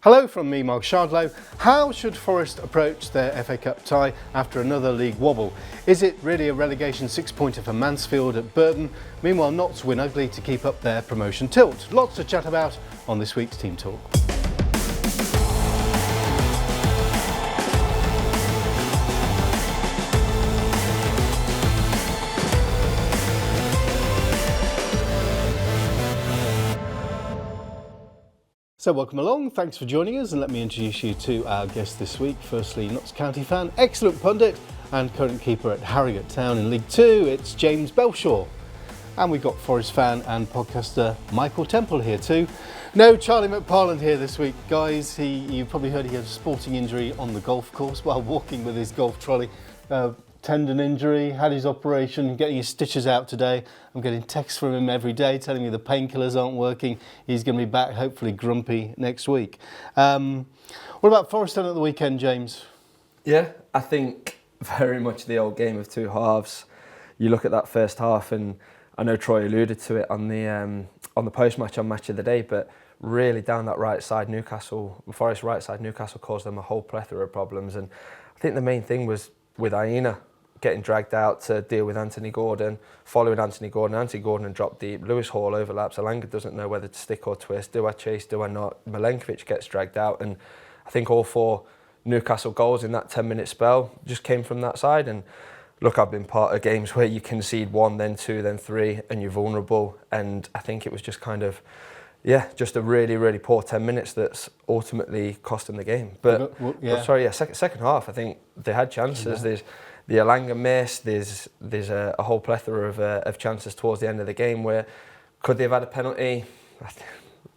Hello from me, Mark Shardlow. How should Forest approach their FA Cup tie after another league wobble? Is it really a relegation six-pointer for Mansfield at Burton? Meanwhile, Notts win ugly to keep up their promotion tilt. Lots to chat about on this week's Team Talk. So welcome along, thanks for joining us, and let me introduce you to our guest this week. Firstly, Notts County fan, excellent pundit and current keeper at Harrogate Town in League Two, it's James Belshaw. And we've got Forest fan and podcaster Michael Temple here too. No Charlie McParland here this week, guys. You probably heard he had a sporting injury on the golf course while walking with his golf trolley. Tendon injury, had his operation, getting his stitches out today. I'm getting texts from him every day telling me the painkillers aren't working. He's going to be back, hopefully grumpy, next week. What about Forest at the weekend, James? Yeah, I think very much the old game of two halves. You look at that first half, and I know Troy alluded to it on the post-match on Match of the Day, but really down that right side, Forest right side, Newcastle caused them a whole plethora of problems. And I think the main thing was with Aina getting dragged out to deal with Anthony Gordon, following Anthony Gordon and dropped deep. Lewis Hall overlaps. Alanga doesn't know whether to stick or twist. Do I chase? Do I not? Milenkovic gets dragged out. And I think all four Newcastle goals in that 10-minute spell just came from that side. And look, I've been part of games where you concede one, then two, then three, and you're vulnerable. And I think it was just kind of, just a really, really poor 10 minutes that's ultimately cost them the game. But, second half, I think they had chances. Yeah. There's the Alanga miss, there's a whole plethora of chances towards the end of the game where could they have had a penalty?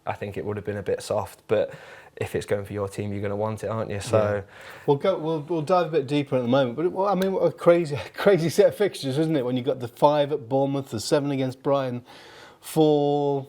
I think it would have been a bit soft, but if it's going for your team, you're going to want it, aren't you? So we'll dive a bit deeper at the moment. But what a crazy set of fixtures, isn't it? When you got the 5 at Bournemouth, the 7 against Brighton, 4-3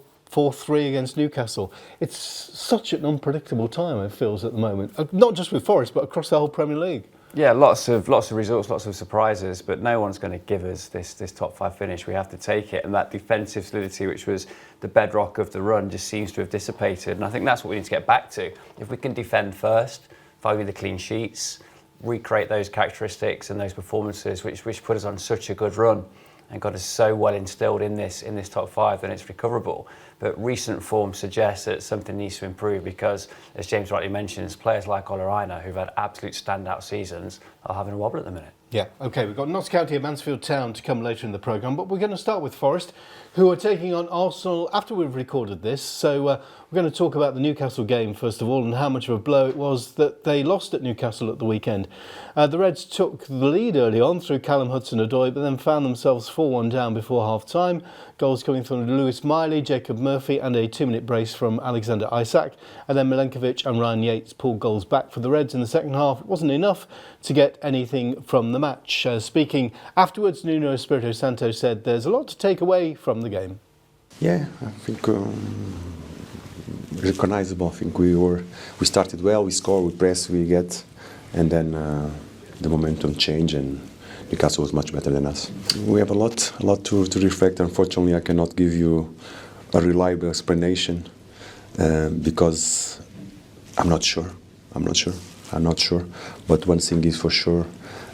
against Newcastle. It's such an unpredictable time, it feels, at the moment. Not just with Forest, but across the whole Premier League. Yeah, lots of results, lots of surprises, but no one's going to give us this top 5 finish. We have to take it, and that defensive solidity, which was the bedrock of the run, just seems to have dissipated. And I think that's what we need to get back to. If we can defend first, value the clean sheets, recreate those characteristics and those performances which put us on such a good run and got us so well instilled in this top 5, then it's recoverable. But recent form suggests that something needs to improve because, as James rightly mentions, players like Aina, who've had absolute standout seasons, are having a wobble at the minute. Yeah, OK, we've got Notts County and Mansfield Town to come later in the programme, but we're going to start with Forest, who are taking on Arsenal after we've recorded this. So we're going to talk about the Newcastle game, first of all, and how much of a blow it was that they lost at Newcastle at the weekend. The Reds took the lead early on through Callum Hudson-Odoi, but then found themselves 4-1 down before half-time. Goals coming from Lewis Miley, Jacob Murphy, and a 2-minute brace from Alexander Isak. And then Milenkovic and Ryan Yates pulled goals back for the Reds in the second half. It wasn't enough to get anything from the match. Speaking afterwards, Nuno Espirito Santo said there's a lot to take away from the game. Yeah, I think recognizable. I think we started well, we scored, we pressed, we get, and then the momentum changed and Newcastle was much better than us. We have a lot to reflect. Unfortunately, I cannot give you a reliable explanation because I'm not sure. But one thing is for sure,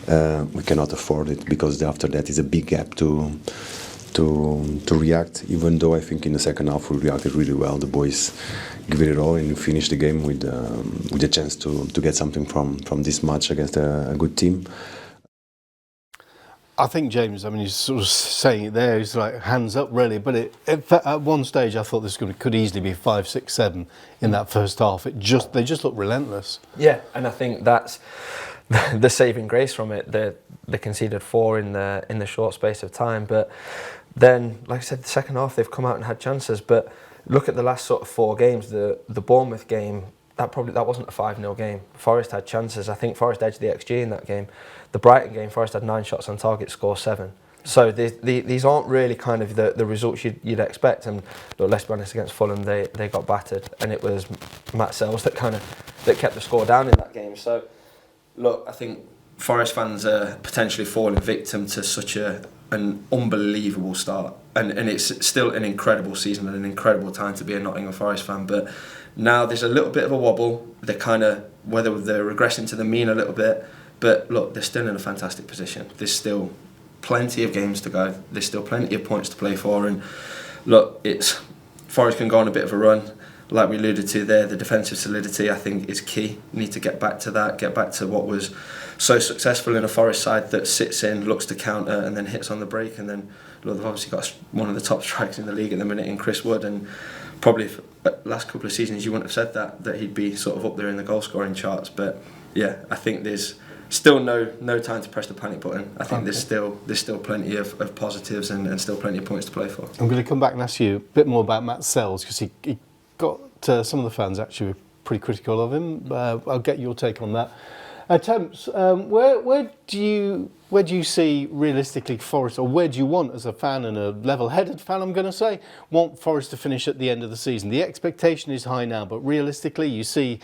we cannot afford it because after that is a big gap to react. Even though I think in the second half we reacted really well, the boys give it all and finish the game with a chance to get something from this match against a good team. I think, James, you're sort of saying it there, it's like hands up really, but at one stage I thought this could easily be 5, 6, 7 in that first half. They just look relentless. Yeah, and I think that's the saving grace from it. They conceded 4 in the short space of time, but then, like I said, the second half they've come out and had chances. But look at the last sort of 4 games. The Bournemouth game, that wasn't a 5-0 game. Forest had chances. I think Forest edged the XG in that game. The Brighton game, Forest had 9 shots on target, score 7. So these aren't really kind of the results you'd expect. And look, let's be honest, against Fulham they got battered, and it was Matt Sells that kept the score down in that game. So look, I think Forest fans are potentially falling victim to such an unbelievable start, and it's still an incredible season and an incredible time to be a Nottingham Forest fan. But Now there's a little bit of a wobble. They're kind of, whether they're regressing to the mean a little bit, but look, they're still in a fantastic position. There's still plenty of games to go. There's still plenty of points to play for, and look, Forest can go on a bit of a run. Like we alluded to there, the defensive solidity I think is key. You need to get back to that, get back to what was so successful in a Forest side that sits in, looks to counter and then hits on the break. And then look, they've obviously got one of the top strikers in the league at the minute in Chris Wood, and probably for the last couple of seasons you wouldn't have said that he'd be sort of up there in the goal scoring charts. But yeah, I think there's still no time to press the panic button. I think there's still plenty of positives and still plenty of points to play for. I'm going to come back and ask you a bit more about Matt Sells, because he got some of the fans actually pretty critical of him. I'll get your take on that. Temps, where do you see realistically Forest, or where do you want, as a fan and a level-headed fan, I'm going to say, want Forest to finish at the end of the season? The expectation is high now, but realistically you see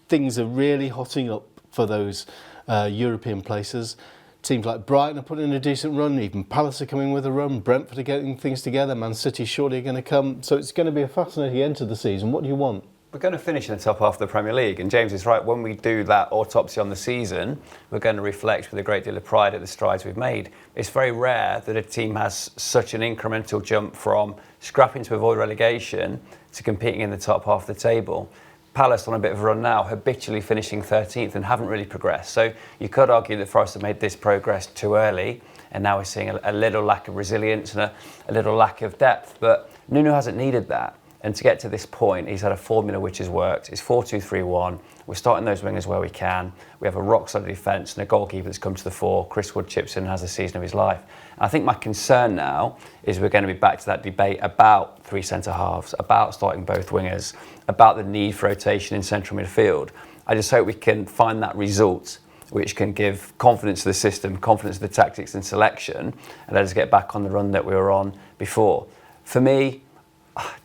things are really hotting up for those European places. Teams like Brighton are putting in a decent run, even Palace are coming with a run, Brentford are getting things together, Man City surely are going to come. So it's going to be a fascinating end to the season. What do you want? We're going to finish in the top half of the Premier League, and James is right. When we do that autopsy on the season, we're going to reflect with a great deal of pride at the strides we've made. It's very rare that a team has such an incremental jump from scrapping to avoid relegation to competing in the top half of the table. Palace on a bit of a run now, habitually finishing 13th and haven't really progressed. So you could argue that Forest have made this progress too early, and now we're seeing a little lack of resilience and a little lack of depth. But Nuno hasn't needed that. And to get to this point, he's had a formula which has worked. It's 4-2-3-1. We're starting those wingers where we can. We have a rock-solid defence and a goalkeeper that's come to the fore. Chris Wood chips in and has the season of his life. And I think my concern now is we're going to be back to that debate about three centre-halves, about starting both wingers, about the need for rotation in central midfield. I just hope we can find that result which can give confidence to the system, confidence to the tactics and selection, and let us get back on the run that we were on before. For me,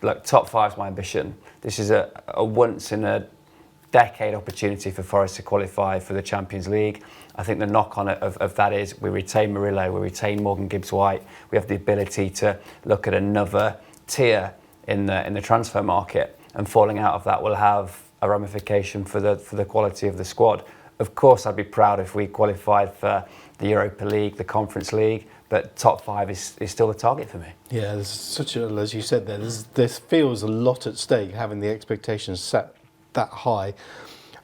look, top five is my ambition. This is a once-in-a-decade opportunity for Forest to qualify for the Champions League. I think the knock-on of that is we retain Murillo, we retain Morgan Gibbs-White. We have the ability to look at another tier in the transfer market, and falling out of that will have a ramification for the quality of the squad. Of course, I'd be proud if we qualified for the Europa League, the Conference League, but top five is still the target for me. Yeah, there's such a, as you said there, there feels a lot at stake having the expectations set that high.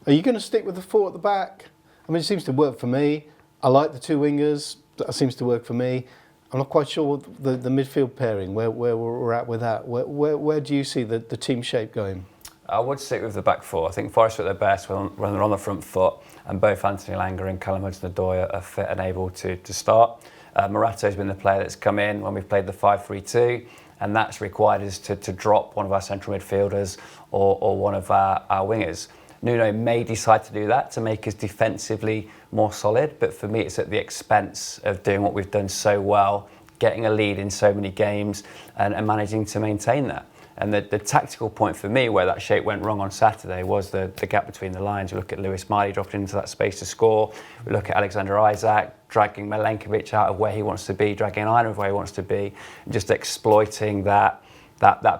Are you going to stick with the four at the back? I mean, it seems to work for me. I like the two wingers. That seems to work for me. I'm not quite sure the midfield pairing, where we're at with that. Where do you see the team shape going? I would stick with the back four. I think Forest are at their best when they're on the front foot, and both Anthony Langer and Callum Hudson-Odoi are fit and able to start. Morato's been the player that's come in when we've played the 5-3-2, and that's required us to drop one of our central midfielders or one of our wingers. Nuno may decide to do that to make us defensively more solid, but for me it's at the expense of doing what we've done so well, getting a lead in so many games and managing to maintain that. And the tactical point for me where that shape went wrong on Saturday was the gap between the lines. We look at Lewis Miley dropping into that space to score. We look at Alexander Isak dragging Milenkovic out of where he wants to be, dragging Iron where he wants to be, and just exploiting that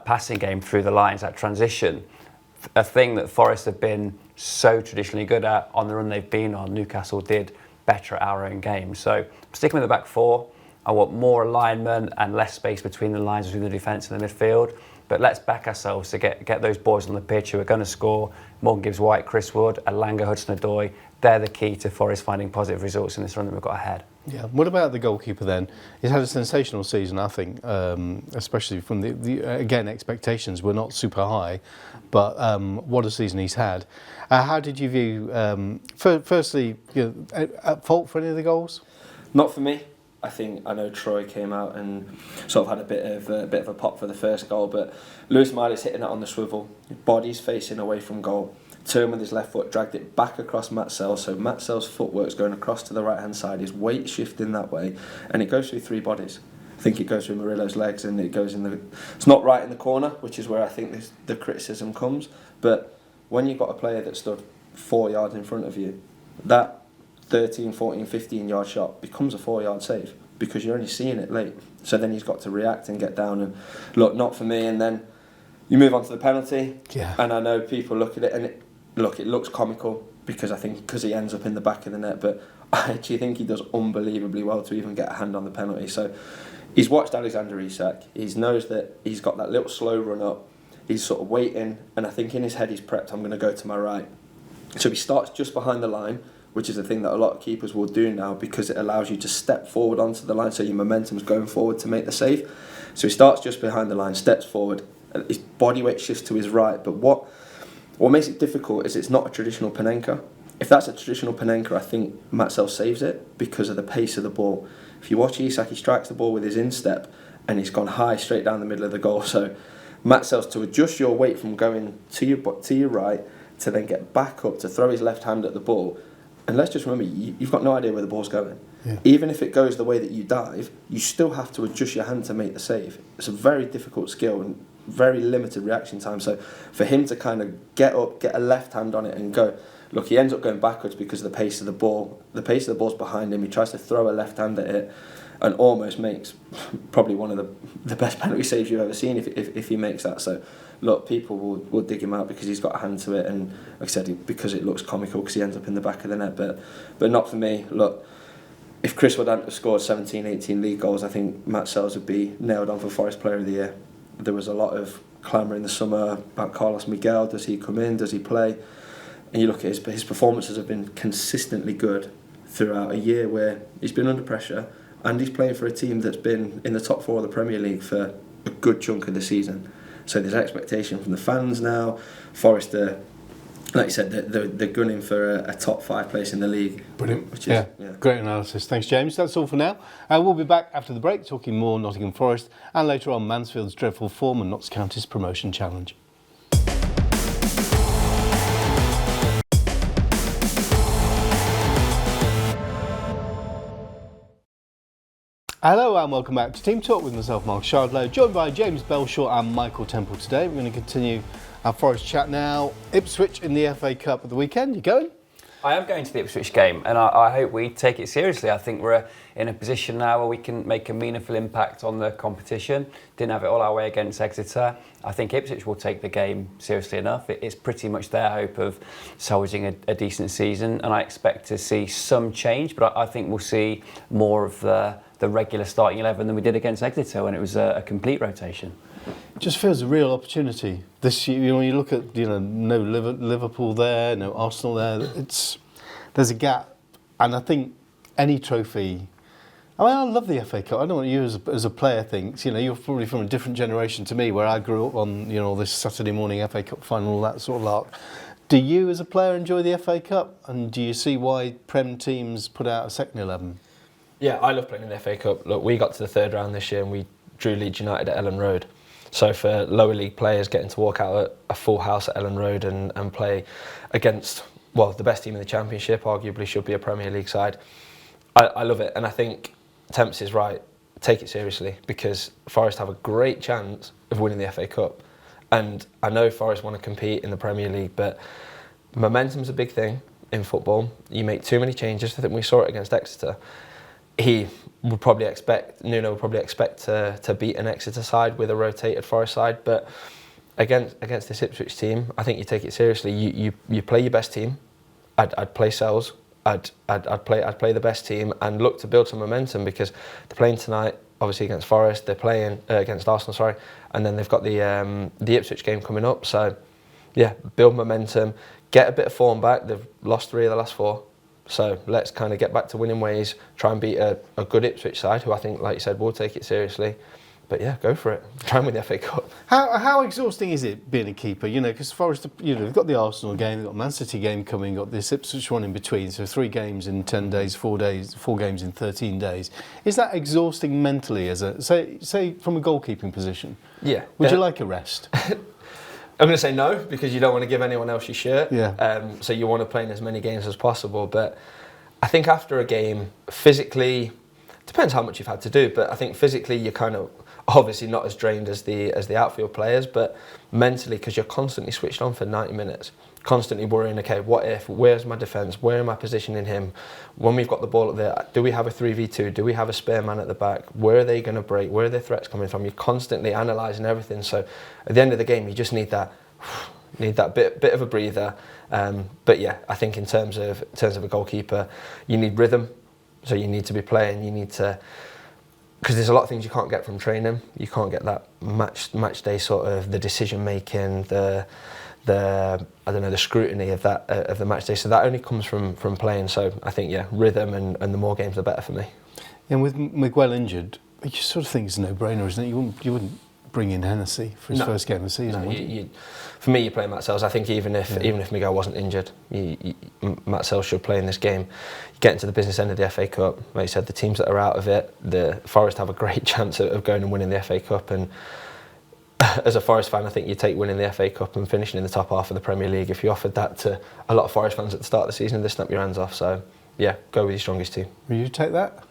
passing game through the lines, that transition. A thing that Forest have been so traditionally good at on the run they've been on. Newcastle did better at our own game. So sticking with the back four, I want more alignment and less space between the lines between the defence and the midfield. But let's back ourselves to get those boys on the pitch who are going to score. Morgan Gibbs-White, Chris Wood, Elanga, Hudson-Odoi. They're the key to Forest finding positive results in this run that we've got ahead. Yeah. What about the goalkeeper then? He's had a sensational season, I think, especially from again, expectations were not super high, but what a season he's had. How did you view, firstly, at fault for any of the goals? Not for me. I know Troy came out and sort of had a bit of a pop for the first goal, but Lewis Miley's hitting it on the swivel, body's facing away from goal, turned with his left foot, dragged it back across Matt Sells, so Matt Sells' footwork's going across to the right hand side, his weight shifting that way, and it goes through three bodies. I think it goes through Murillo's legs and it goes it's not right in the corner, which is where I think the criticism comes, but when you've got a player that stood 4 yards in front of you, that 13, 14, 15 yard shot becomes a 4 yard save because you're only seeing it late. So then he's got to react and get down and look, not for me. And then You move on to the penalty, Yeah. and I know people look at it and it looks comical because he ends up in the back of the net, but I actually think he does unbelievably well to even get a hand on the penalty. So he's watched Alexander Isak, he knows that he's got that little slow run up, he's sort of waiting, and I think in his head he's prepped, I'm going to go to my right. So he starts just behind the line, which is a thing that a lot of keepers will do now because it allows you to step forward onto the line, so your momentum's going forward to make the save. So he starts just behind the line, steps forward, and his body weight shifts to his right. But what makes it difficult is it's not a traditional Panenka. If that's a traditional Panenka, I think Matsell saves it because of the pace of the ball. If you watch Isak, he strikes the ball with his instep and he's gone high straight down the middle of the goal. So Matsell's to adjust your weight from going to your right to then get back up to throw his left hand at the ball. And let's just remember, you've got no idea where the ball's going. Yeah. Even if it goes the way that you dive, you still have to adjust your hand to make the save. It's a very difficult skill and very limited reaction time. So for him to kind of get up, get a left hand on it and go, look, he ends up going backwards because of the pace of the ball. The pace of the ball's behind him. He tries to throw a left hand at it and almost makes probably one of the best penalty saves you've ever seen if he makes that. So look, people will dig him out because he's got a hand to it, and like I said, because it looks comical because he ends up in the back of the net, but not for me. Look, if Chris Wood hadn't have scored 17, 18 league goals, I think Matt Sells would be nailed on for Forest Player of the Year. There was a lot of clamour in the summer about Carlos Miguel. Does he come in? Does he play? And you look at his performances have been consistently good throughout a year where he's been under pressure and he's playing for a team that's been in the top 4 of the Premier League for a good chunk of the season. So there's expectation from the fans now. Forest, like you said, they're gunning for a top 5 place in the league. Brilliant. Which is, yeah. Great analysis. Thanks, James. That's all for now. We'll be back after the break talking more Nottingham Forest and later on Mansfield's dreadful form and Notts County's promotion challenge. Hello and welcome back to Team Talk with myself, Mark Shardlow, joined by James Belshaw and Michael Temple today. We're going to continue our Forest chat now. Ipswich in the FA Cup at the weekend. You going? I am going to the Ipswich game, and I hope we take it seriously. I think we're in a position now where we can make a meaningful impact on the competition. Didn't have it all our way against Exeter. I think Ipswich will take the game seriously enough. It's pretty much their hope of salvaging a decent season, and I expect to see some change, but I think we'll see more of the regular starting 11 than we did against Exeter when it was a complete rotation. It just feels a real opportunity this year. You know, when you look at no Liverpool there, no Arsenal there. There's a gap, and I think any trophy. I mean, I love the FA Cup. I don't know what you as a player thinks. You know, you're probably from a different generation to me, where I grew up on this Saturday morning FA Cup final, all that sort of lark. Do you, as a player, enjoy the FA Cup, and do you see why Prem teams put out a second 11? Yeah, I love playing in the FA Cup. Look, we got to the third round this year and we drew Leeds United at Ellen Road. So for lower league players getting to walk out at a full house at Ellen Road and play against, well, the best team in the Championship, arguably should be a Premier League side, I love it. And I think Temps is right, take it seriously, because Forest have a great chance of winning the FA Cup. And I know Forest want to compete in the Premier League, but momentum's a big thing in football. You make too many changes. I think we saw it against Exeter. Nuno would probably expect to beat an Exeter side with a rotated Forest side, but against this Ipswich team, I think you take it seriously. You play your best team. I'd play Sells. I'd play the best team and look to build some momentum, because they're playing tonight, obviously against Forest. They're playing against Arsenal, sorry, and then they've got the Ipswich game coming up. So yeah, build momentum, get a bit of form back. They've lost 3 of the last 4. So let's kind of get back to winning ways, try and beat a good Ipswich side, who I think, like you said, will take it seriously. But yeah, go for it. Try and win the FA Cup. How exhausting is it being a keeper? Because Forest, they've got the Arsenal game, they've got Man City game coming, got this Ipswich one in between. So 3 games in 10 days, 4 games in 13 days. Is that exhausting mentally as a say from a goalkeeping position? Yeah. Would you like a rest? I'm going to say no, because you don't want to give anyone else your shirt. Yeah. So you want to play in as many games as possible. But I think after a game, physically, depends how much you've had to do, but I think physically you're kind of obviously not as drained as the outfield players, but mentally, because you're constantly switched on for 90 minutes. constantly worrying, okay, what if, where's my defence, where am I positioning him? When we've got the ball up there, do we have a 3v2, do we have a spare man at the back, where are they going to break, where are their threats coming from? You're constantly analysing everything, so at the end of the game you just need that bit of a breather. But yeah, I think in terms of a goalkeeper, you need rhythm, so you need to be playing, you need to, because there's a lot of things you can't get from training. You can't get that match day sort of the decision making, the scrutiny of that of the match day. So that only comes from playing. So I think rhythm and the more games the better for me. And with Miguel injured, you sort of think it's a no-brainer, isn't it? You wouldn't bring in Hennessy for his first game of the season. No, for me, you play Matt Sells. I think even if Miguel wasn't injured, Matt Sells should play in this game. You get into the business end of the FA Cup. Like you said, the teams that are out of it, the Forest have a great chance of going and winning the FA Cup. And as a Forest fan, I think you take winning the FA Cup and finishing in the top half of the Premier League. If you offered that to a lot of Forest fans at the start of the season, they'd snap your hands off. So yeah, go with your strongest team. Will you take that?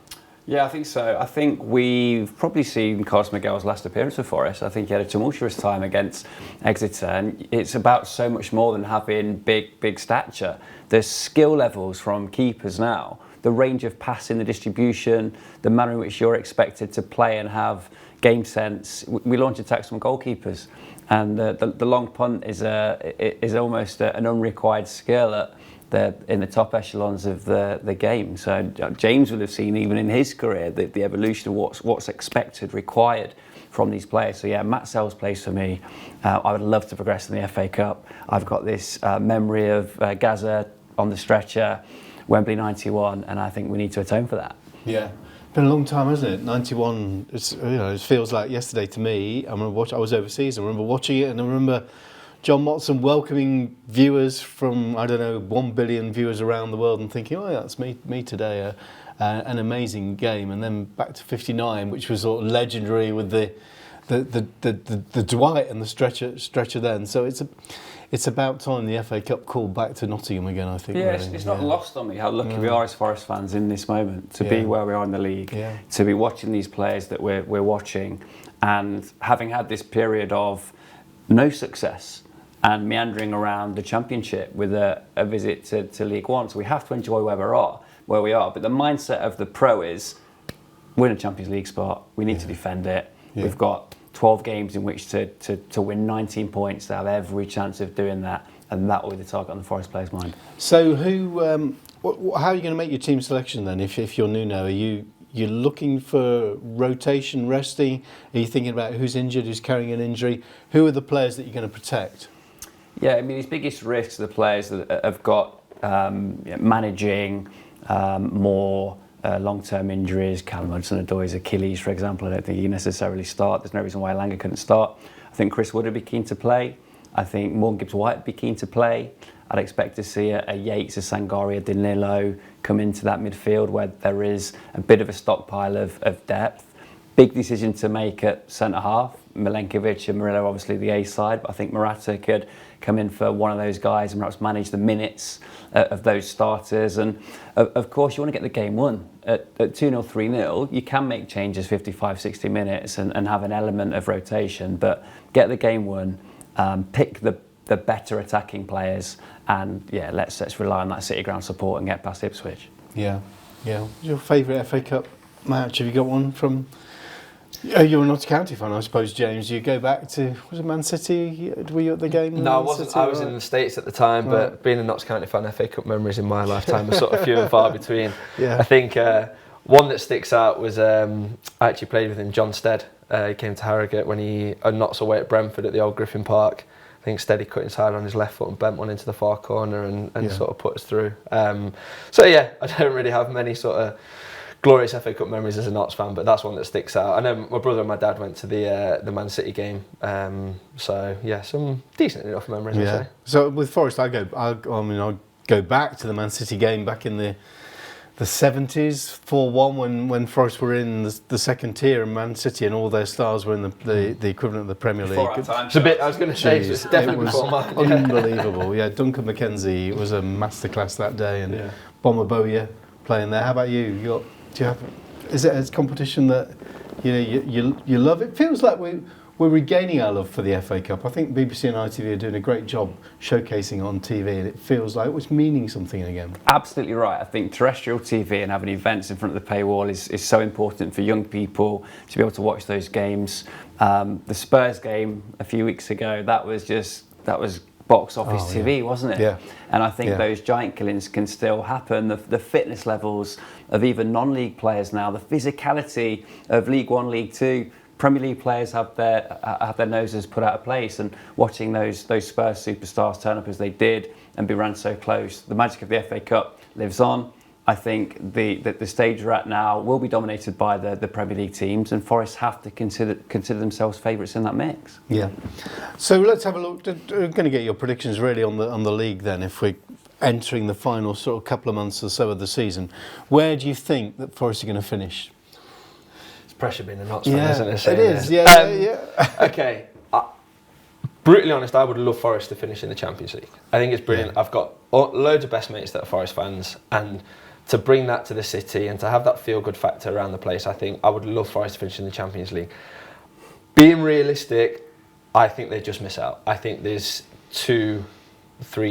Yeah, I think so. I think we've probably seen Carlos Miguel's last appearance for Forest. I think he had a tumultuous time against Exeter, and it's about so much more than having big stature. There's skill levels from keepers now, the range of passing, the distribution, the manner in which you're expected to play and have game sense. We launch attacks from goalkeepers, and the long punt is almost an unrequired skill in the top echelons of the game. So James will have seen, even in his career, the evolution of what's expected, required from these players. So yeah, Matt Sells plays for me. I would love to progress in the FA Cup. I've got this memory of Gaza on the stretcher, Wembley '91, and I think we need to atone for that. Yeah. Been a long time, hasn't it? 91. It feels like yesterday to me. I was overseas. I remember watching it, and I remember John Motson welcoming viewers from, 1 billion viewers around the world, and thinking, oh, yeah, that's me today. An amazing game. And then back to 59, which was sort of legendary with the Dwight and the stretcher then. So it's about time the FA Cup called back to Nottingham again, I think. Yeah, really. it's not lost on me how lucky we are as Forest fans in this moment to be where we are in the league, to be watching these players that we're watching, and having had this period of no success and meandering around the Championship with a visit to League One. So we have to enjoy where we are. But the mindset of the pro is, win a Champions League spot, we need to defend it. Yeah. We've got 12 games in which to win 19 points, to have every chance of doing that, and that will be the target on the Forest players' mind. So how are you going to make your team selection then, if you're Nuno? Are you're looking for rotation, resting? Are you thinking about who's injured, who's carrying an injury? Who are the players that you're going to protect? Yeah, I mean, his biggest risks are the players that have got managing more long-term injuries. Callum Hudson-Odoi's Achilles, for example, I don't think he can necessarily start. There's no reason why Langer couldn't start. I think Chris Wood would be keen to play. I think Morgan Gibbs-White would be keen to play. I'd expect to see a Yates, a Sangari, a Danilo come into that midfield where there is a bit of a stockpile of depth. Big decision to make at centre-half. Milenkovic and Murillo obviously the A side, but I think Morata could come in for one of those guys and perhaps manage the minutes of those starters. And of course you want to get the game won. At 2-0, 3-0, you can make changes 55, 60 minutes and have an element of rotation, but get the game won, pick the better attacking players, and yeah, let's rely on that City ground support and get past Ipswich. Yeah. What's your favourite FA Cup match? Have you got one from... You're a Notts County fan, I suppose, James. You go back to, was it Man City? Were you at the game? No, I wasn't. I was in the States at the time, but being a Notts County fan, FA Cup memories in my lifetime are sort of few and far between. Yeah. I think one that sticks out was I actually played with him, John Stead. He came to Harrogate when Notts away at Brentford at the old Griffin Park. I think Steady cut inside on his left foot and bent one into the far corner and sort of put us through. So yeah, I don't really have many sort of glorious FA Cup memories as a Notts fan, but that's one that sticks out. I know my brother and my dad went to the Man City game, so yeah, some decent enough memories. Yeah. I'd say. So with Forest, I'll go back to the Man City game back in the 70s, 4-1 when Forest were in the second tier, and Man City and all their stars were in the equivalent of the Premier League. It's a bit. I was going to say it's definitely before mine. Unbelievable. Yeah, Duncan McKenzie was a masterclass that day, and Bomber Bowyer playing there. How about you? Is it a competition that you love? It feels like we're regaining our love for the FA Cup. I think BBC and ITV are doing a great job showcasing on TV, and it feels like it's meaning something again. Absolutely right. I think terrestrial TV and having events in front of the paywall is so important for young people to be able to watch those games. The Spurs game a few weeks ago, that was box office TV, wasn't it? Yeah. And I think those giant killings can still happen. The fitness levels of even non-league players now, the physicality of League One, League Two, Premier League players have their noses put out of place, and watching those Spurs superstars turn up as they did and be ran so close. The magic of the FA Cup lives on. I think the stage we're at now will be dominated by the Premier League teams, and Forest have to consider themselves favourites in that mix. Yeah. So let's have a look. We're going to get your predictions really on the league then. If we're entering the final sort of couple of months or so of the season, where do you think that Forest are going to finish? It's pressure being a Notts fan, isn't it? It is. Yeah. Okay. Brutally honest, I would love Forest to finish in the Champions League. I think it's brilliant. Yeah. I've got loads of best mates that are Forest fans, and to bring that to the city and to have that feel-good factor around the place, I think I would love Forest to finish in the Champions League. Being realistic, I think they just miss out. I think there's 2-3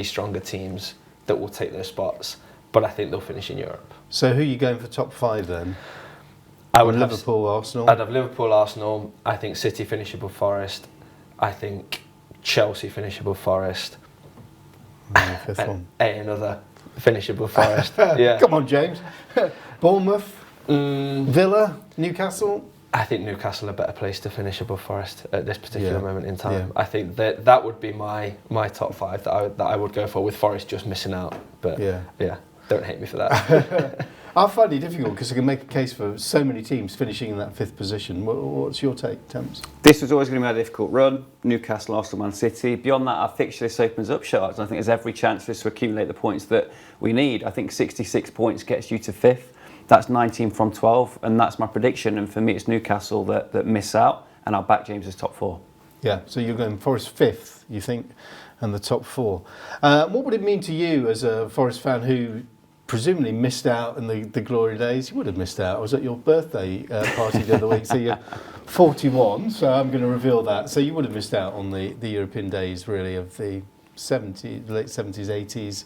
stronger teams that will take those spots, but I think they'll finish in Europe. So who are you going for top 5 then? I would have Liverpool, Arsenal. I'd have Liverpool, Arsenal. I think City finish above Forest. I think Chelsea finish above Forest. Fifth one. Another finish above Forest. Yeah. Come on, James. Bournemouth, Villa, Newcastle. I think Newcastle are a better place to finish above Forest at this particular moment in time. Yeah. I think that would be my top 5 that I would go for, with Forest just missing out. But yeah, don't hate me for that. I find it difficult because I can make a case for so many teams finishing in that 5th position. What's your take, Thames? This was always going to be a difficult run. Newcastle, Arsenal, Man City. Beyond that, our fixture list opens up shards. I think there's every chance for us to accumulate the points that we need. I think 66 points gets you to 5th. That's 19 from 12, and that's my prediction. And for me, it's Newcastle that miss out, and I'll back James's top 4. Yeah, so you're going Forest 5th, you think, and the top 4. What would it mean to you as a Forest fan who presumably missed out in the glory days? You would have missed out. I was at your birthday party the other week, so you're 41, so I'm going to reveal that. So you would have missed out on the European days, really, of the late 70s,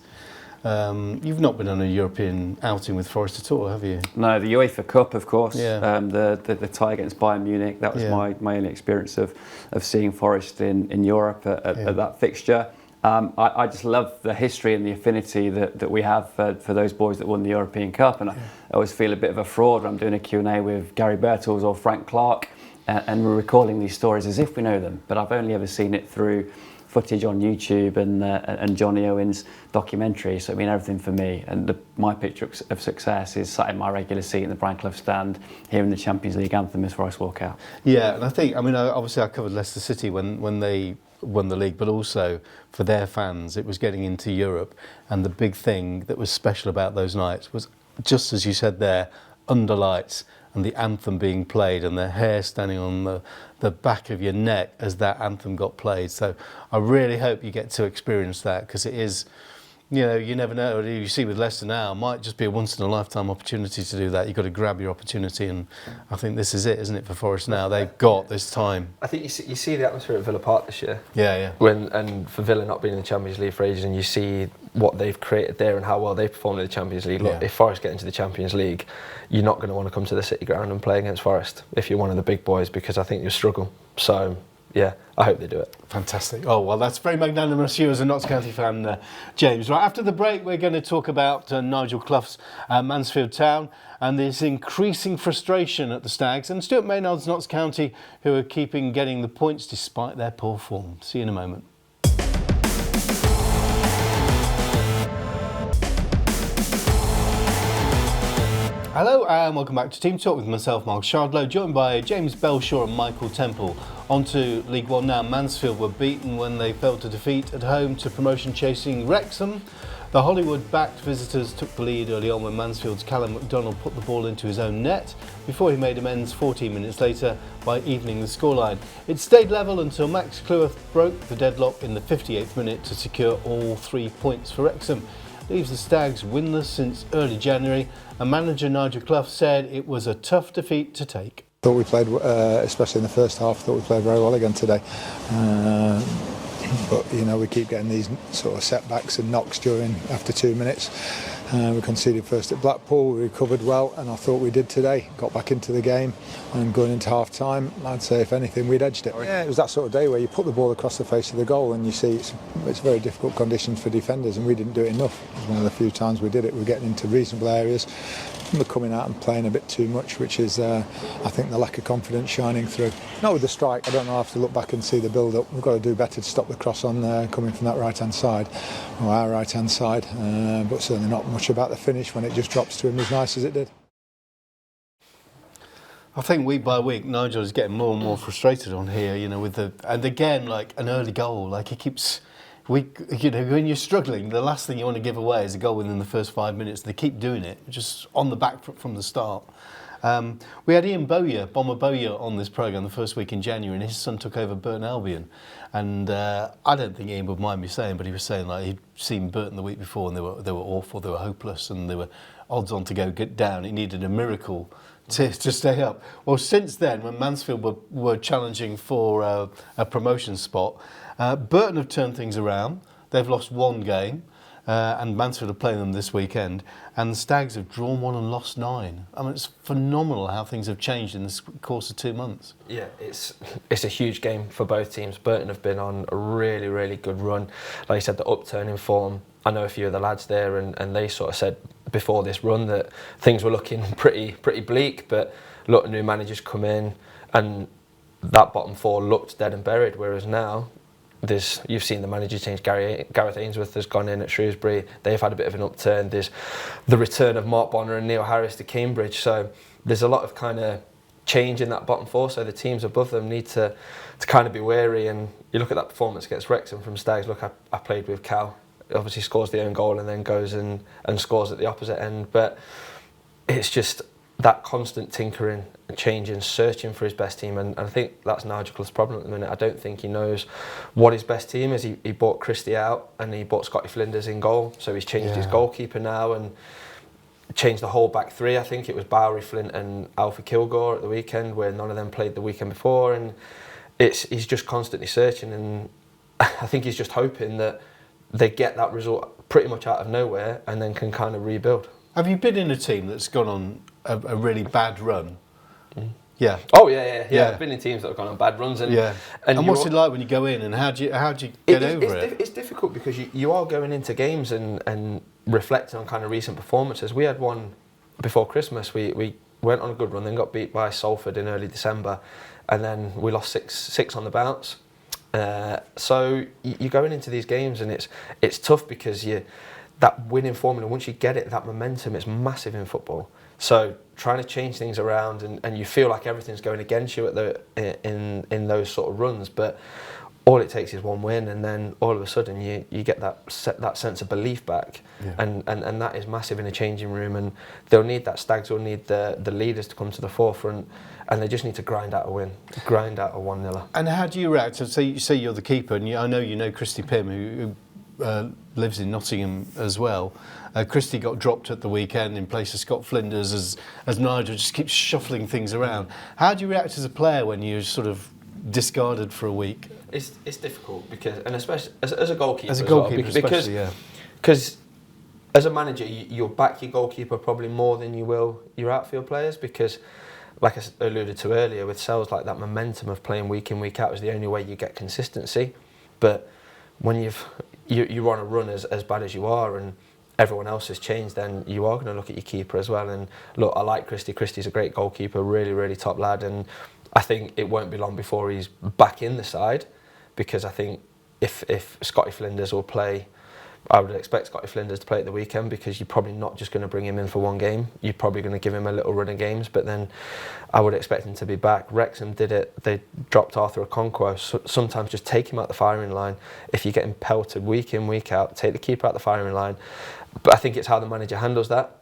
80s. You've not been on a European outing with Forest at all, have you? No, the UEFA Cup, of course. Yeah. The tie against Bayern Munich. That was my only experience of seeing Forest in Europe at that fixture. I just love the history and the affinity that we have for those boys that won the European Cup, and I always feel a bit of a fraud when I'm doing a Q&A with Gary Birtles or Frank Clark, and we're recalling these stories as if we know them, but I've only ever seen it through footage on YouTube and Johnny Owen's documentary. So I mean, everything for me, and my picture of success is sat in my regular seat in the Brian Clough stand, hearing the Champions League anthem as Forest walk out. Yeah, and I think, obviously I covered Leicester City when they won the league, but also for their fans it was getting into Europe, and the big thing that was special about those nights was, just as you said there, under lights and the anthem being played and the hair standing on the back of your neck as that anthem got played. So I really hope you get to experience that, because it is, you never know. You see with Leicester now, it might just be a once-in-a-lifetime opportunity to do that. You've got to grab your opportunity, and I think this is it, isn't it, for Forest now? They've got this time. I think you see the atmosphere at Villa Park this year. Yeah. And for Villa not being in the Champions League for ages, and you see what they've created there and how well they performed in the Champions League. Look, if Forest get into the Champions League, you're not going to want to come to the City Ground and play against Forest if you're one of the big boys, because I think you'll struggle. So, yeah, I hope they do it. Fantastic. Oh, well, that's very magnanimous you as a Notts County fan, James. Right, after the break, we're going to talk about Nigel Clough's Mansfield Town and this increasing frustration at the Stags, and Stuart Maynard's Notts County, who are getting the points despite their poor form. See you in a moment. Hello and welcome back to Team Talk with myself, Mark Shardlow, joined by James Belshaw and Michael Temple. On to League One now. Mansfield were beaten when they fell to defeat at home to promotion-chasing Wrexham. The Hollywood-backed visitors took the lead early on when Mansfield's Callum McDonald put the ball into his own net before he made amends 14 minutes later by evening the scoreline. It stayed level until Max Cleworth broke the deadlock in the 58th minute to secure all 3 points for Wrexham. Leaves the Stags winless since early January, and manager Nigel Clough said it was a tough defeat to take. Thought we played, especially in the first half, thought we played very well again today. But we keep getting these sort of setbacks and knocks after 2 minutes. We conceded first at Blackpool, we recovered well, and I thought we did today. Got back into the game, and going into half time, I'd say if anything we'd edged it. Yeah, it was that sort of day where you put the ball across the face of the goal and you see it's very difficult conditions for defenders, and we didn't do it enough. It was one of the few times we did it. We're getting into reasonable areas. We're coming out and playing a bit too much, which is, I think, the lack of confidence shining through. Not with the strike, I don't know, I have to look back and see the build-up. We've got to do better to stop the cross on coming from that right-hand side, or our right-hand side, but certainly not much about the finish when it just drops to him as nice as it did. I think week by week, Nigel is getting more and more frustrated on here, and again, like an early goal, like he keeps... when you're struggling, the last thing you want to give away is a goal within the first 5 minutes. They keep doing it, just on the back foot from the start. We had Bomber Bowyer, on this programme the first week in January, and his son took over Burton Albion. And I don't think Ian would mind me saying, but he was saying like he'd seen Burton the week before, and they were awful, they were hopeless, and they were odds on to get down. It needed a miracle to stay up. Well, since then, when Mansfield were challenging for a promotion spot, Burton have turned things around. They've lost one game, and Mansfield are playing them this weekend, and the Stags have drawn one and lost 9. I mean, it's phenomenal how things have changed in the course of 2 months. Yeah, it's a huge game for both teams. Burton have been on a really, really good run. Like you said, the upturn in form. I know a few of the lads there, and they sort of said before this run that things were looking pretty bleak, but look, new managers come in, and that bottom 4 looked dead and buried, whereas now you've seen the manager change. Gareth Ainsworth has gone in at Shrewsbury. They've had a bit of an upturn. There's the return of Mark Bonner and Neil Harris to Cambridge. So there's a lot of kind of change in that bottom 4. So the teams above them need to kind of be wary. And you look at that performance against Wrexham from Stags. Look, I played with Cal. Obviously scores the own goal and then goes and scores at the opposite end. But it's just that constant tinkering, changing, searching for his best team, and I think that's Nigel Clough's problem at the minute. I don't think he knows what his best team is. He bought Christie out and he bought Scotty Flinders in goal, so he's changed his goalkeeper now and changed the whole back 3. I think it was Bowery, Flint and Alfie Kilgore at the weekend, where none of them played the weekend before, and he's just constantly searching, and I think he's just hoping that they get that result pretty much out of nowhere and then can kind of rebuild. Have you been in a team that's gone on a really bad run? Yeah. Oh yeah. I've been in teams that have gone on bad runs, and what's it like when you go in, and how do you get over it? It's difficult because you are going into games and reflecting on kind of recent performances. We had one before Christmas. We went on a good run, then got beat by Salford in early December, and then we lost 6 on the bounce. So you're going into these games, and it's tough because that winning formula, once you get it, that momentum, it's massive in football. So trying to change things around, and you feel like everything's going against you in those sort of runs, but all it takes is one win, and then all of a sudden you get that sense of belief back, and that is massive in a changing room, and they'll need that. Stags will need the leaders to come to the forefront, and they just need to grind out a win, grind out a 1-0. And how do you react? So say you're the keeper, and I know you know Christy Pym, who lives in Nottingham as well. Christy got dropped at the weekend in place of Scott Flinders as Nigel just keeps shuffling things around. How do you react as a player when you're sort of discarded for a week? It's difficult because, and especially as a goalkeeper, because as a manager you'll back your goalkeeper probably more than you will your outfield players, because like I alluded to earlier with Sells, like that momentum of playing week in week out is the only way you get consistency. But when you're on a run as bad as you are and everyone else has changed, then you are going to look at your keeper as well. And look, I like Christie. Christie's a great goalkeeper, really, really top lad, and I think it won't be long before he's back in the side, because I think if Scotty Flinders will play, I would expect Scotty Flinders to play at the weekend, because you're probably not just going to bring him in for one game. You're probably going to give him a little run of games, but then I would expect him to be back. Wrexham did it. They dropped Arthur Okonkwo. So sometimes just take him out the firing line. If you're getting pelted week in, week out, take the keeper out the firing line. But I think it's how the manager handles that.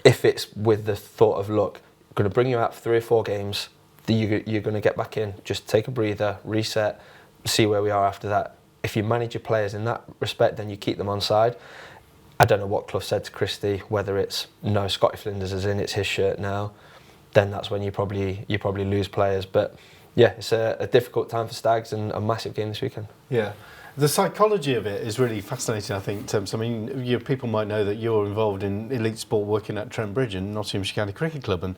If it's with the thought of, look, I'm going to bring you out for 3 or 4 games, you're going to get back in, just take a breather, reset, see where we are after that. If you manage your players in that respect, then you keep them on side. I don't know what Clough said to Christie, whether it's, no, Scotty Flinders is in, it's his shirt now. then that's when you probably lose players. But yeah, it's a difficult time for Stags and a massive game this weekend. Yeah. The psychology of it is really fascinating, I think, in terms. I mean, people might know that you're involved in elite sport working at Trent Bridge and Nottinghamshire County Cricket Club, and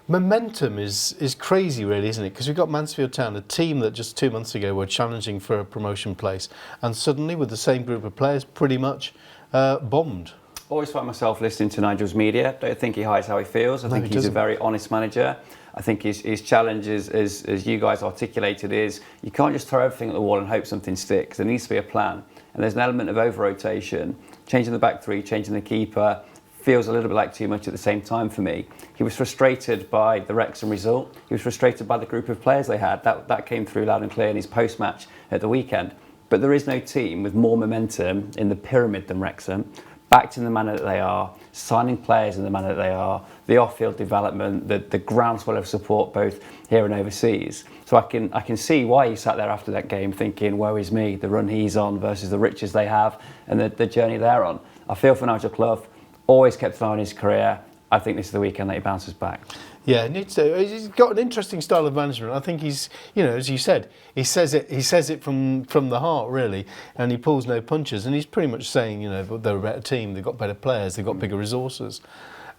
momentum is crazy, really, isn't it? Because we've got Mansfield Town, a team that just 2 months ago were challenging for a promotion place, and suddenly, with the same group of players, pretty much bombed. Always find myself listening to Nigel's media. Don't think he hides how he feels. I think he's a very honest manager. I think his challenge is, as you guys articulated, is you can't just throw everything at the wall and hope something sticks. There needs to be a plan. And there's an element of over-rotation. Changing the back three, changing the keeper, feels a little bit like too much at the same time for me. He was frustrated by the Wrexham result. He was frustrated by the group of players they had. That came through loud and clear in his post-match at the weekend. But there is no team with more momentum in the pyramid than Wrexham. Backed in the manner that they are, signing players in the manner that they are, the off-field development, the groundswell of support both here and overseas. So I can see why he sat there after that game thinking, woe is me, the run he's on versus the riches they have and the journey they're on. I feel for Nigel Clough, always kept an eye on his career. I think this is the weekend that he bounces back. Yeah, needs to. He's got an interesting style of management. I think he's, as you said, he says it from the heart, really, and he pulls no punches. And he's pretty much saying, they're a better team, they've got better players, they've got bigger resources.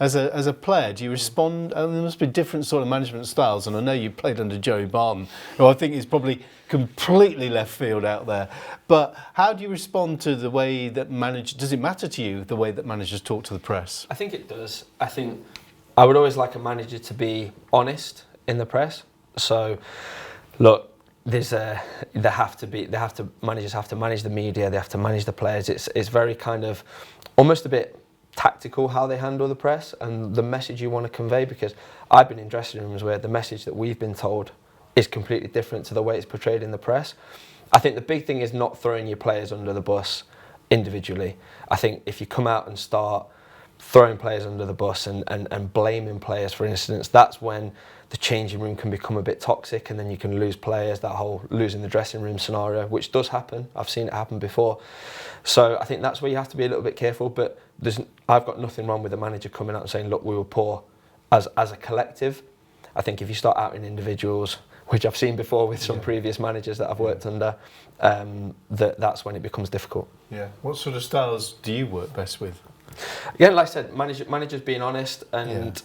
As a player, do you respond? There must be different sort of management styles, and I know you played under Joey Barton, who I think is probably completely left field out there. But how do you respond to the way that does it matter to you the way that managers talk to the press? I think it does. I think I would always like a manager to be honest in the press. So, look, managers have to manage the media, they have to manage the players. It's very kind of almost a bit tactical how they handle the press and the message you want to convey, because I've been in dressing rooms where the message that we've been told is completely different to the way it's portrayed in the press. I think the big thing is not throwing your players under the bus individually. I think if you come out and start throwing players under the bus and blaming players for incidents, that's when the changing room can become a bit toxic, and then you can lose players, that whole losing the dressing room scenario, which does happen. I've seen it happen before. So I think that's where you have to be a little bit careful, but I've got nothing wrong with the manager coming out and saying, look, we were poor as a collective. I think if you start outing individuals, which I've seen before with some previous managers that I've worked under, that's when it becomes difficult. Yeah. What sort of styles do you work best with? Again, like I said, managers being honest, and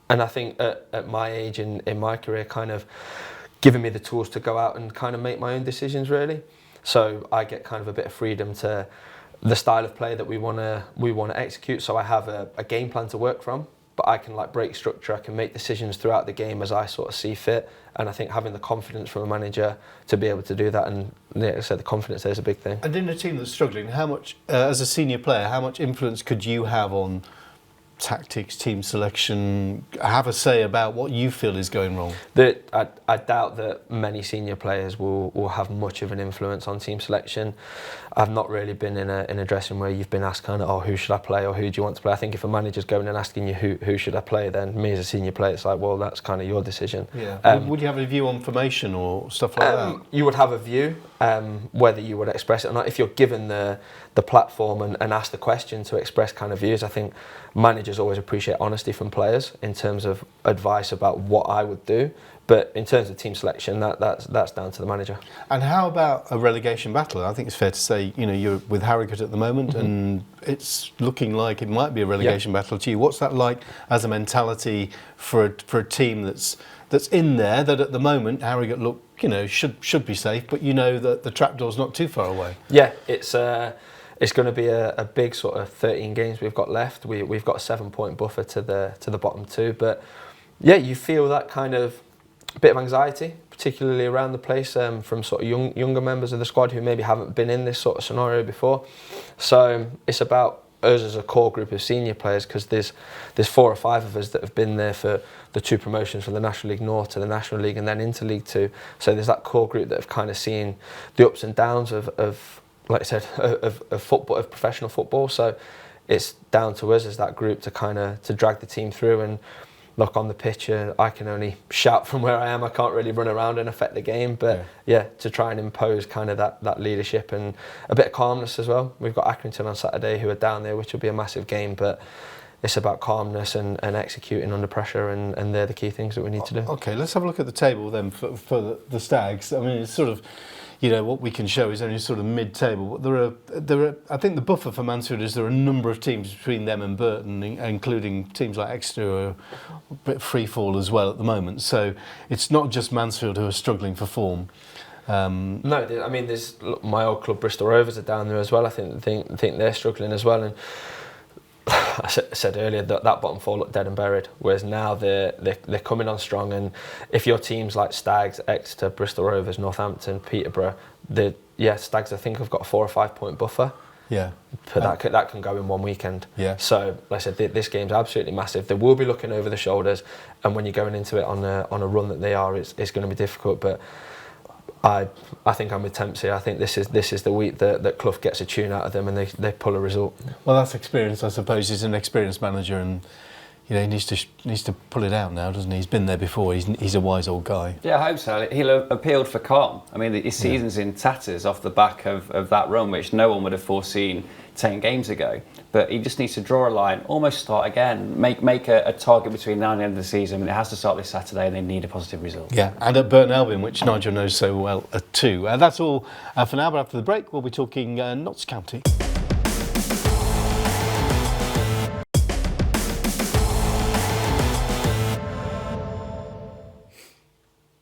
I think at my age in my career, kind of giving me the tools to go out and kind of make my own decisions, really. So I get kind of a bit of freedom to the style of play that we want to execute. So I have a game plan to work from, but I can break structure. I can make decisions throughout the game as I sort of see fit. And I think having the confidence from a manager to be able to do that, and like I said, the confidence there is a big thing. And in a team that's struggling, how much, as a senior player, how much influence could you have on tactics, team selection, have a say about what you feel is going wrong? I doubt that many senior players will have much of an influence on team selection. I've not really been in a dressing room where you've been asked kind of, who should I play or who do you want to play? I think if a manager's going and asking you who should I play, then me as a senior player, it's like, well, that's kind of your decision. Yeah. Would you have a view on formation or stuff like that? You would have a view, whether you would express it or not. If you're given the platform and asked the question to express kind of views, I think managers always appreciate honesty from players in terms of advice about what I would do. But in terms of team selection, that's down to the manager. And how about a relegation battle? I think it's fair to say, you're with Harrogate at the moment, and it's looking like it might be a relegation battle to you. What's that like as a mentality for a team that's in there, that at the moment Harrogate look, should be safe, but that the trapdoor's not too far away? Yeah, it's going to be a big sort of 13 games we've got left. We've got a 7-point buffer to the bottom two, but yeah, you feel that kind of bit of anxiety, particularly around the place, from sort of younger members of the squad who maybe haven't been in this sort of scenario before. So it's about us as a core group of senior players, because there's 4 or 5 of us that have been there for the 2 promotions from the National League North to the National League and then into League 2. So there's that core group that have kind of seen the ups and downs of like I said, of football, of professional football. So it's down to us as that group to drag the team through. And look, on the pitch, I can only shout from where I am. I can't really run around and affect the game, but yeah, to try and impose kind of that leadership and a bit of calmness as well. We've got Accrington on Saturday who are down there, which will be a massive game, but it's about calmness and executing under pressure, and they're the key things that we need to do. Okay, let's have a look at the table then for the Stags. I mean, it's sort of, what we can show is only sort of mid-table. There are. I think the buffer for Mansfield is there are a number of teams between them and Burton, including teams like Exeter who are a bit free fall as well at the moment. So it's not just Mansfield who are struggling for form. No, I mean, there's my old club, Bristol Rovers, are down there as well. I think they're struggling as well. And I said earlier that bottom four looked dead and buried, whereas now they're coming on strong. And if your teams like Stags, Exeter, Bristol Rovers, Northampton, Peterborough, Stags I think have got a 4 or 5 point buffer. Yeah, but that can go in one weekend. Yeah. So, like I said, this game's absolutely massive. They will be looking over the shoulders, and when you're going into it on a run that they are, it's going to be difficult. But I think I'm with Temps here. I think this is the week that Clough gets a tune out of them and they pull a result. Well, that's experience, I suppose. He's an experienced manager, and he needs to pull it out now, doesn't he? He's been there before. He's a wise old guy. Yeah, I hope so. He'll have appealed for calm. I mean, his season's in tatters off the back of that run, which no one would have foreseen 10 games ago. But he just needs to draw a line, almost start again, make a target between now and the end of the season. And it has to start this Saturday, and they need a positive result. Yeah, and at Burton Albion, which Nigel knows so well too. That's all for now, but after the break, we'll be talking Notts County.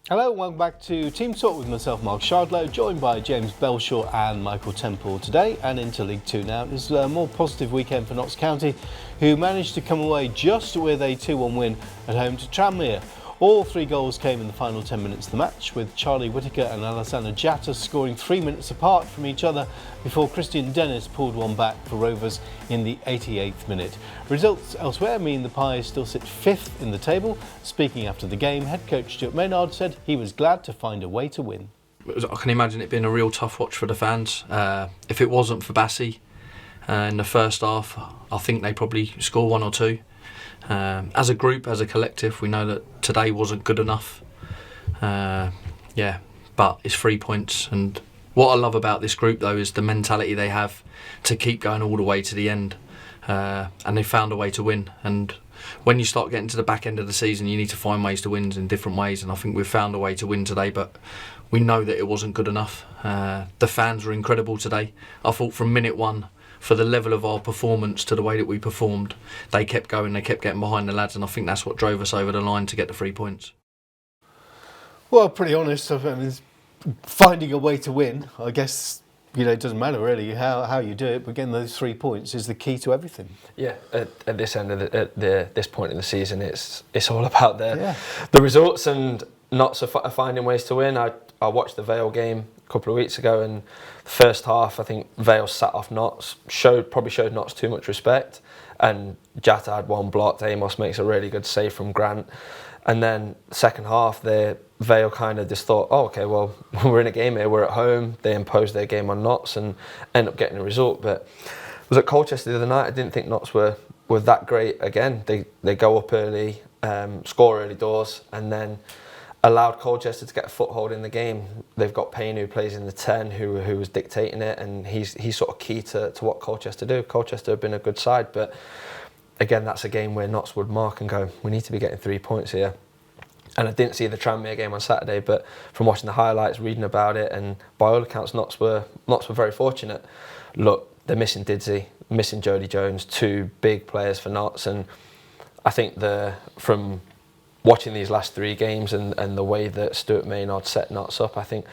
Hello, welcome back to Team Talk with myself, Mark Shardlow, joined by James Belshaw and Michael Temple today, and into League Two now. It was a more positive weekend for Notts County, who managed to come away just with a 2-1 win at home to Tranmere. All 3 goals came in the final 10 minutes of the match, with Charlie Whittaker and Alessandro Jatta scoring 3 minutes apart from each other before Christian Dennis pulled one back for Rovers in the 88th minute. Results elsewhere mean the Pies still sit 5th in the table. Speaking after the game, head coach Stuart Maynard said he was glad to find a way to win. I can imagine it being a real tough watch for the fans. If it wasn't for Bassi in the first half, I think they probably score 1 or 2. As a group, as a collective, we know that today wasn't good enough. But it's 3 points. And what I love about this group, though, is the mentality they have to keep going all the way to the end. And they found a way to win. And when you start getting to the back end of the season, you need to find ways to win in different ways. And I think we've found a way to win today, but we know that it wasn't good enough. The fans were incredible today. I thought from minute one, for the level of our performance to the way that we performed, they kept going, they kept getting behind the lads, and I think that's what drove us over the line to get the 3 points. Well, pretty honest, I mean, finding a way to win, I guess, it doesn't matter really how you do it, but getting those 3 points is the key to everything. Yeah, at this end of this point in the season, it's all about the results and Notts are finding ways to win. I watched the Vale game a couple of weeks ago, and the first half I think Vale sat off Notts, probably showed Notts too much respect, and Jatta had one blocked. Amos makes a really good save from Grant, and then second half Vale kind of just thought, oh, okay, well, we're in a game here, we're at home. They imposed their game on Notts and end up getting a result. But I was at Colchester the other night. I didn't think Notts were that great again. They go up early, score early doors, and then allowed Colchester to get a foothold in the game. They've got Payne, who plays in the 10, who was dictating it, and he's sort of key to what Colchester do. Colchester have been a good side, but again, that's a game where Notts would mark and go, we need to be getting 3 points here. And I didn't see the Tranmere game on Saturday, but from watching the highlights, reading about it, and by all accounts, Notts were very fortunate. Look, they're missing Didsey, missing Jody Jones, 2 big players for Notts, and I think from watching these last 3 games and the way that Stuart Maynard set Notts up, I think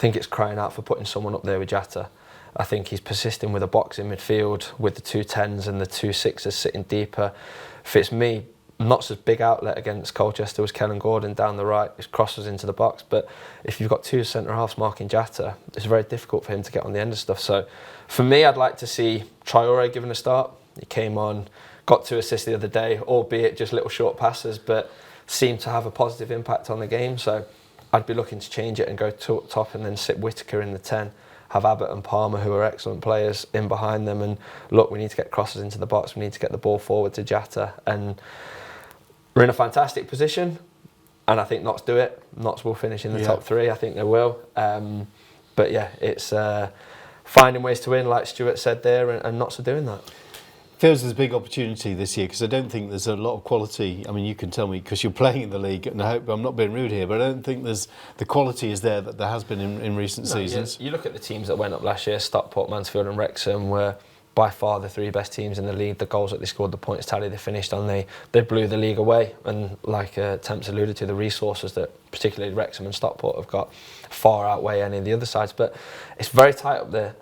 it's crying out for putting someone up there with Jatta. I think he's persisting with a box in midfield with the 2 10s and the 2 6s sitting deeper. If it's me, Notts' big outlet against Colchester was Kellen Gordon down the right. His crosses into the box, but if you've got 2 centre-halves marking Jatta, it's very difficult for him to get on the end of stuff. So for me, I'd like to see Traore given a start. He came on, got 2 assists the other day, albeit just little short passes, but seemed to have a positive impact on the game. So I'd be looking to change it and go top and then sit Whittaker in the 10, have Abbott and Palmer, who are excellent players, in behind them, and look, we need to get crosses into the box, we need to get the ball forward to Jatta, and we're in a fantastic position, and I think Notts do it. Notts will finish in the top 3, I think they will. But yeah, it's finding ways to win, like Stuart said there, and Notts are doing that. Feels there's a big opportunity this year because I don't think there's a lot of quality. I mean, you can tell me because you're playing in the league, and I hope I'm not being rude here, but I don't think the quality is there that there has been in recent seasons. You look at the teams that went up last year, Stockport, Mansfield and Wrexham were by far the 3 best teams in the league. The goals that they scored, the points tally they finished on, they blew the league away. And like Temps alluded to, the resources that particularly Wrexham and Stockport have got far outweigh any of the other sides. But it's very tight up there.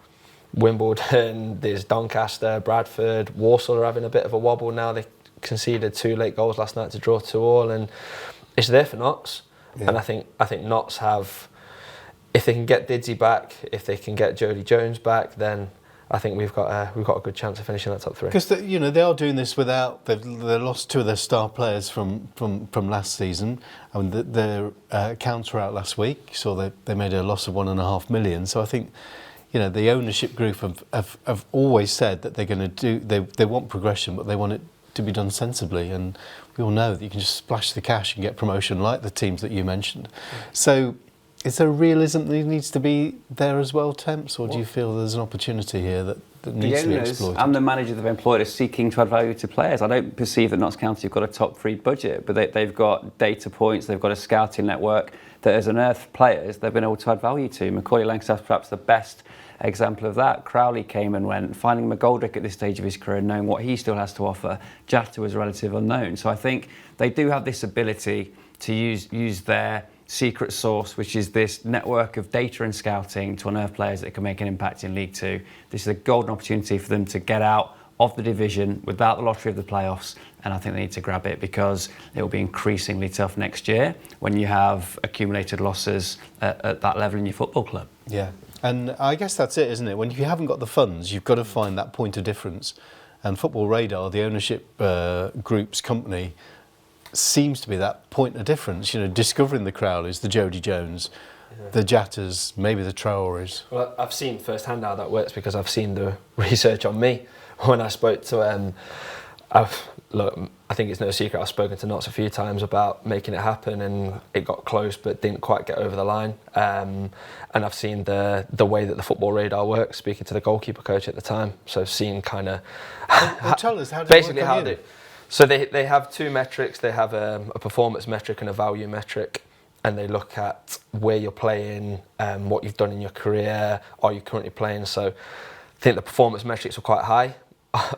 Wimbledon, there's Doncaster, Bradford, Walsall are having a bit of a wobble now. They conceded 2 late goals last night to draw 2-2, and it's there for Notts. Yeah. And I think Notts have, if they can get Didsey back, if they can get Jody Jones back, then I think we've got a good chance of finishing that top 3. Because they are doing this without they lost 2 of their star players from last season. I mean, their accounts were out last week, so they made a loss of $1.5 million. So I think, the ownership group have always said that they're going to do. They want progression, but they want it to be done sensibly. And we all know that you can just splash the cash and get promotion, like the teams that you mentioned. So, is there a realism that needs to be there as well, Temps, or do you feel there's an opportunity here that needs to be exploited? And the managers they've employed are seeking to add value to players. I don't perceive that Notts County have got a top 3 budget, but they've got data points, they've got a scouting network that has unearthed players they've been able to add value to. Macaulay Langstaff's perhaps the best example of that. Crowley came and went, finding McGoldrick at this stage of his career, knowing what he still has to offer. Jatta was a relative unknown. So I think they do have this ability to use their secret sauce, which is this network of data and scouting, to unearth players that can make an impact in League Two. This is a golden opportunity for them to get out of the division without the lottery of the playoffs, and I think they need to grab it because it will be increasingly tough next year when you have accumulated losses at that level in your football club. Yeah, and I guess that's it, isn't it? When you haven't got the funds, you've got to find that point of difference. And Football Radar, the ownership group's company, seems to be that point of difference. Discovering the Crowleys, the Jody Jones, the Jattas, maybe the Traores. Well, I've seen firsthand how that works because I've seen the research on me. When I spoke to, I think it's no secret, I've spoken to Notts a few times about making it happen, and it got close but didn't quite get over the line. And I've seen the way that the Football Radar works, speaking to the goalkeeper coach at the time. So I've seen kind of... Well, tell us, how does basically it work on you? So they have 2 metrics. They have a performance metric and a value metric, and they look at where you're playing, what you've done in your career, are you currently playing. So I think the performance metrics were quite high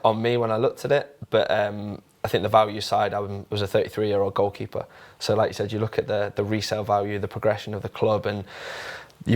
on me when I looked at it, but I think the value side, I was a 33-year-old goalkeeper. So like you said, you look at the resale value, the progression of the club, and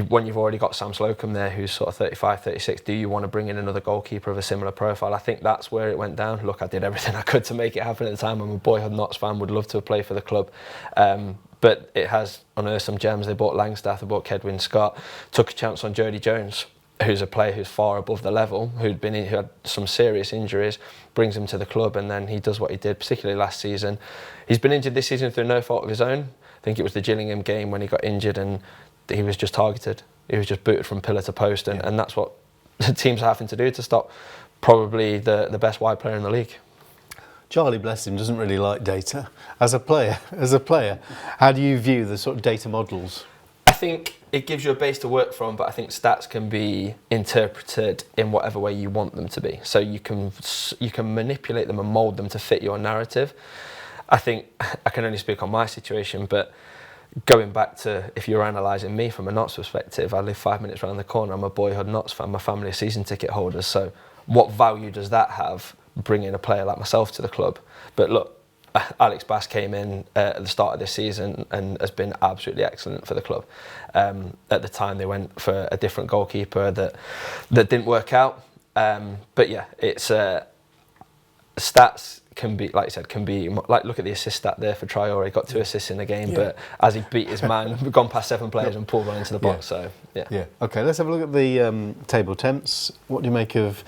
when you've already got Sam Slocum there, who's sort of 35, 36, do you want to bring in another goalkeeper of a similar profile? I think that's where it went down. Look, I did everything I could to make it happen at the time. I'm a boyhood Notts fan, would love to have played for the club. But it has unearthed some gems. They bought Langstaff, they bought Kedwin Scott, took a chance on Jody Jones, who's a player who's far above the level, who had some serious injuries, brings him to the club, and then he does what he did, particularly last season. He's been injured this season through no fault of his own. I think it was the Gillingham game when he got injured and he was just targeted. He was just booted from pillar to post, and that's what the teams are having to do to stop probably the best wide player in the league. Charlie, bless him, doesn't really like data. As a player, how do you view the sort of data models? I think it gives you a base to work from, but I think stats can be interpreted in whatever way you want them to be. So you can manipulate them and mould them to fit your narrative. I think I can only speak on my situation, but going back to, if you're analysing me from a Notts perspective, I live 5 minutes around the corner. I'm a boyhood Notts fan. My family are season ticket holders. So what value does that have, bringing a player like myself to the club? But look, Alex Bass came in at the start of this season and has been absolutely excellent for the club. At the time, they went for a different goalkeeper that didn't work out. But yeah, it's stats can be, like you said, like, look at the assist stat there for Traore. Got 2 assists in the game, but as he beat his man, gone past 7 players and pulled one into the box. So yeah. Okay, let's have a look at the table. Temps, what do you make of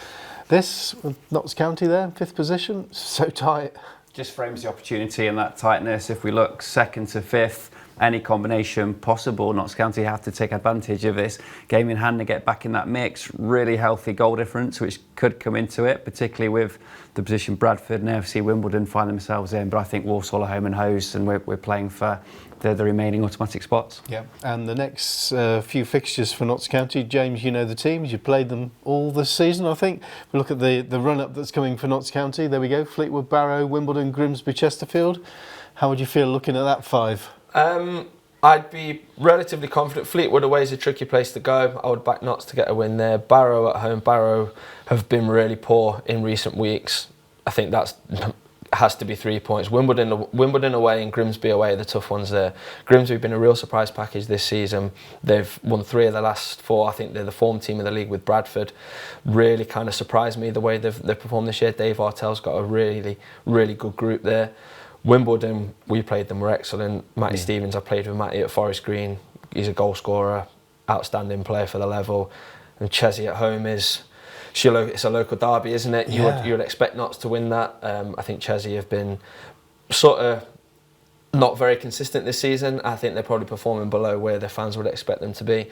this? Notts County there, 5th position, so tight. Just frames the opportunity and that tightness. If we look 2nd to 5th, any combination possible. Notts County have to take advantage of this game in hand and get back in that mix. Really healthy goal difference, which could come into it, particularly with the position Bradford and AFC Wimbledon find themselves in. But I think Walsall are home and host, and we're playing for the remaining automatic spots. Yeah, and the next few fixtures for Notts County, James, you know the teams. You played them all this season, I think. We look at the run-up that's coming for Notts County. There we go: Fleetwood, Barrow, Wimbledon, Grimsby, Chesterfield. How would you feel looking at that 5? I'd be relatively confident. Fleetwood away is a tricky place to go. I would back Notts to get a win there. Barrow at home. Barrow have been really poor in recent weeks. I think that's has to be 3 points. Wimbledon away and Grimsby away are the tough ones there. Grimsby have been a real surprise package this season. They've won 3 of the last 4. I think they're the form team in the league with Bradford. Really kind of surprised me the way they've performed this year. Dave Artell's got a really, really good group there. Wimbledon, we played them, were excellent. Matty Stevens, I played with Matty at Forest Green. He's a goal scorer, outstanding player for the level. And Chesney at home it's a local derby, isn't it? You would expect Notts to win that. I think Chesney have been sort of not very consistent this season. I think they're probably performing below where their fans would expect them to be.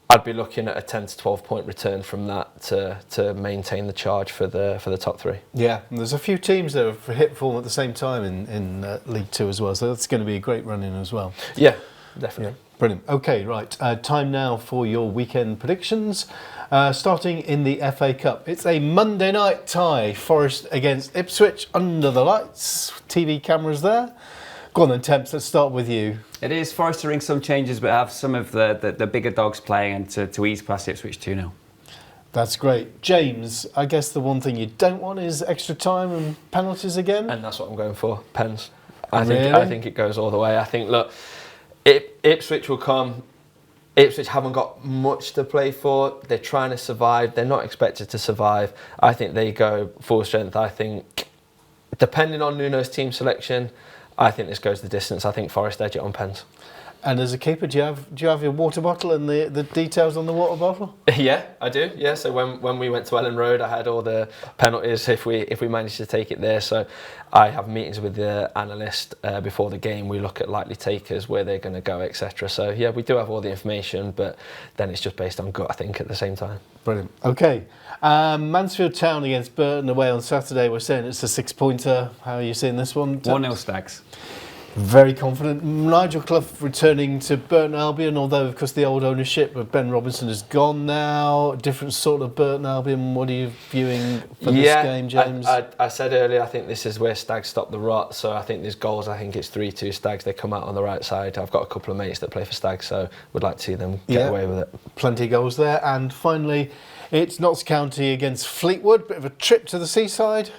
I'd be looking at a 10 to 12 point return from that to maintain the charge for the top 3. Yeah, and there's a few teams that have hit form at the same time in League 2 as well, so that's going to be a great run in as well. Yeah, definitely. Yeah, brilliant. Okay, right, time now for your weekend predictions. Starting in the FA Cup, it's a Monday night tie. Forest against Ipswich under the lights. TV cameras there. Go on then, Temps, let's start with you. It is. Forest to ring some changes, but have some of the bigger dogs playing and to ease past Ipswich 2-0. That's great. James, I guess the one thing you don't want is extra time and penalties again? And that's what I'm going for, pens. Really? I think it goes all the way. I think, look, Ipswich will come. Ipswich haven't got much to play for. They're trying to survive. They're not expected to survive. I think they go full strength. I think, depending on Nuno's team selection, I think this goes the distance. I think Forest edge it on pens. And as a keeper, do you have your water bottle and the details on the water bottle? Yeah, I do. Yeah, so when we went to Ellen Road, I had all the penalties if we managed to take it there. So I have meetings with the analyst before the game. We look at likely takers, where they're going to go, etc. So yeah, we do have all the information, but then it's just based on gut, I think, at the same time. Brilliant. Okay, Mansfield Town against Burton away on Saturday. We're saying it's a 6-pointer. How are you seeing this one? 1-0 Stags. Very confident. Nigel Clough returning to Burton Albion, although of course the old ownership of Ben Robinson is gone now. Different sort of Burton Albion. What are you viewing for this game, James? I said earlier, I think this is where Stags stop the rot. So I think there's goals. I think it's 3-2 Stags. They come out on the right side. I've got a couple of mates that play for Stags, so would like to see them get away with it. Plenty of goals there. And finally, it's Notts County against Fleetwood. Bit of a trip to the seaside.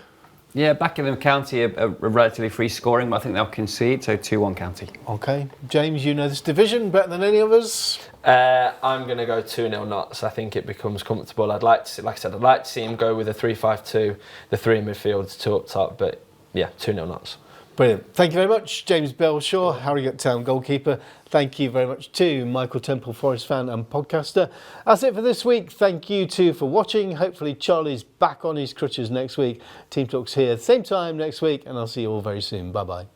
Yeah, Buckingham County are relatively free scoring, but I think they'll concede, so 2-1 County. Okay. James, you know this division better than any of us. I'm going to go 2-0 Notts. I think it becomes comfortable. I'd like to see him go with a 3-5-2, the 3 in midfield, 2 up top, but yeah, 2-0 Notts. Brilliant. Thank you very much, James Belshaw, Harrogate Town goalkeeper. Thank you very much to Michael Temple, Forest fan and podcaster. That's it for this week. Thank you too for watching. Hopefully Charlie's back on his crutches next week. Team Talk's here same time next week, and I'll see you all very soon. Bye-bye.